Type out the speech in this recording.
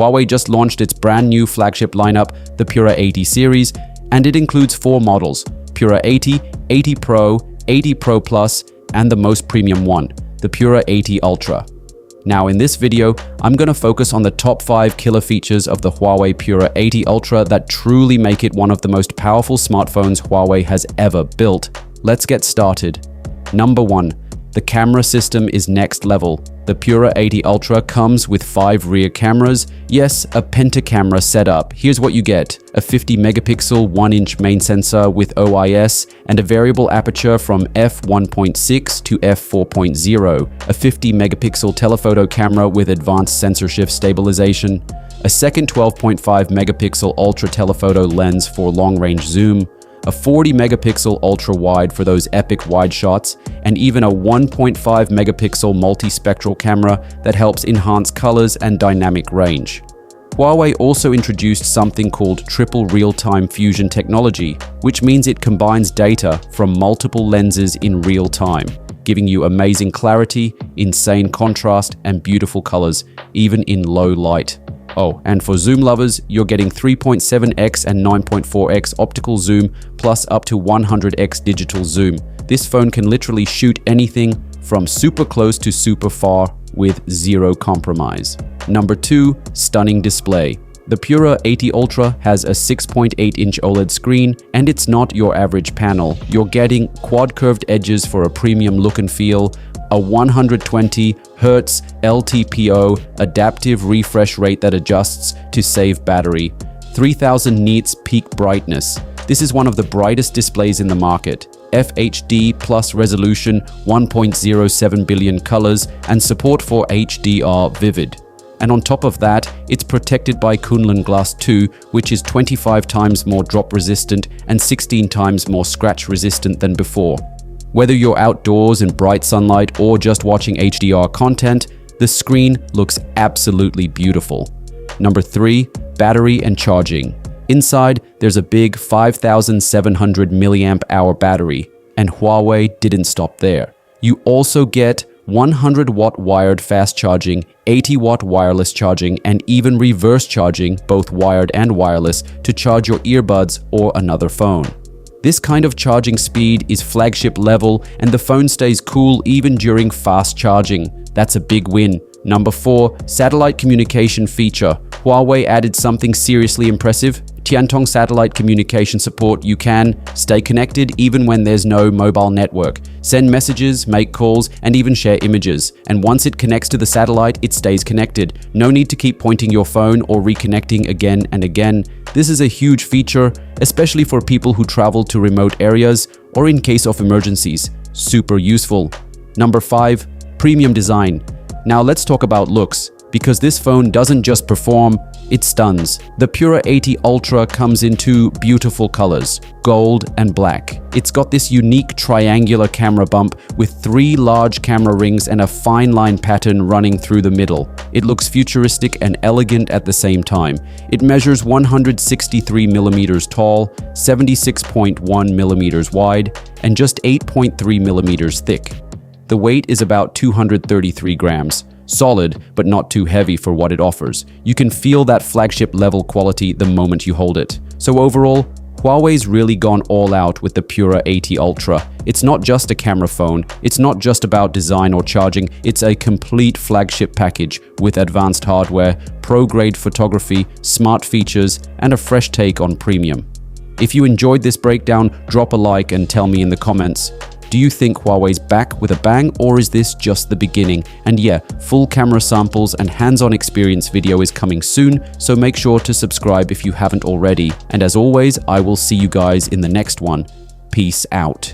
Huawei just launched its brand new flagship lineup, the Pura 80 series, and it includes 4 models: Pura 80, 80 Pro, 80 Pro Plus, and the most premium one, the Pura 80 Ultra. Now in this video, I'm going to focus on the top 5 killer features of the Huawei Pura 80 Ultra that truly make it one of the most powerful smartphones Huawei has ever built. Let's get started. Number 1. The camera system is next level. The Pura 80 Ultra comes with 5 rear cameras. Yes, a pentacamera setup. Here's what you get: a 50 megapixel 1-inch main sensor with OIS and a variable aperture from f1.6 to f4.0, a 50 megapixel telephoto camera with advanced sensor shift stabilization, a second 12.5 megapixel ultra telephoto lens for long-range zoom, a 40 megapixel ultra wide for those epic wide shots, and even a 1.5 megapixel multispectral camera that helps enhance colors and dynamic range. Huawei also introduced something called triple real-time fusion technology, which means it combines data from multiple lenses in real time, giving you amazing clarity, insane contrast, and beautiful colors, even in low light. Oh, and for zoom lovers, you're getting 3.7x and 9.4x optical zoom plus up to 100x digital zoom. This phone can literally shoot anything from super close to super far with zero compromise. Number 2, stunning display. The Pura 80 Ultra has a 6.8-inch OLED screen, and it's not your average panel. You're getting quad curved edges for a premium look and feel, a 120 Hz LTPO adaptive refresh rate that adjusts to save battery, 3000 nits peak brightness. This is one of the brightest displays in the market. FHD plus resolution, 1.07 billion colors, and support for HDR Vivid. And on top of that, it's protected by Kunlun Glass 2, which is 25 times more drop resistant and 16 times more scratch resistant than before. Whether you're outdoors in bright sunlight or just watching HDR content, the screen looks absolutely beautiful. Number 3, battery and charging. Inside, there's a big 5700 mAh battery, and Huawei didn't stop there. You also get 100-watt wired fast charging, 80-watt wireless charging, and even reverse charging, both wired and wireless, to charge your earbuds or another phone. This kind of charging speed is flagship level, and the phone stays cool even during fast charging. That's a big win. Number 4, satellite communication feature. Huawei added something seriously impressive: Tiantong satellite communication support. You can stay connected even when there's no mobile network, send messages, make calls, and even share images. And once it connects to the satellite, it stays connected. No need to keep pointing your phone or reconnecting again and again. This is a huge feature, especially for people who travel to remote areas or in case of emergencies. Super useful. Number 5, premium design. Now let's talk about looks, because this phone doesn't just perform, it stuns. The Pura 80 Ultra comes in 2 beautiful colors, gold and black. It's got this unique triangular camera bump with 3 large camera rings and a fine line pattern running through the middle. It looks futuristic and elegant at the same time. It measures 163 millimeters tall, 76.1 millimeters wide, and just 8.3 millimeters thick. The weight is about 233 grams. Solid, but not too heavy for what it offers. You can feel that flagship level quality the moment you hold it. So overall, Huawei's really gone all out with the Pura 80 Ultra. It's not just a camera phone, it's not just about design or charging, it's a complete flagship package with advanced hardware, pro-grade photography, smart features, and a fresh take on premium. If you enjoyed this breakdown, drop a like and tell me in the comments. Do you think Huawei's back with a bang, or is this just the beginning? And yeah, full camera samples and hands-on experience video is coming soon, so make sure to subscribe if you haven't already. And as always, I will see you guys in the next one. Peace out.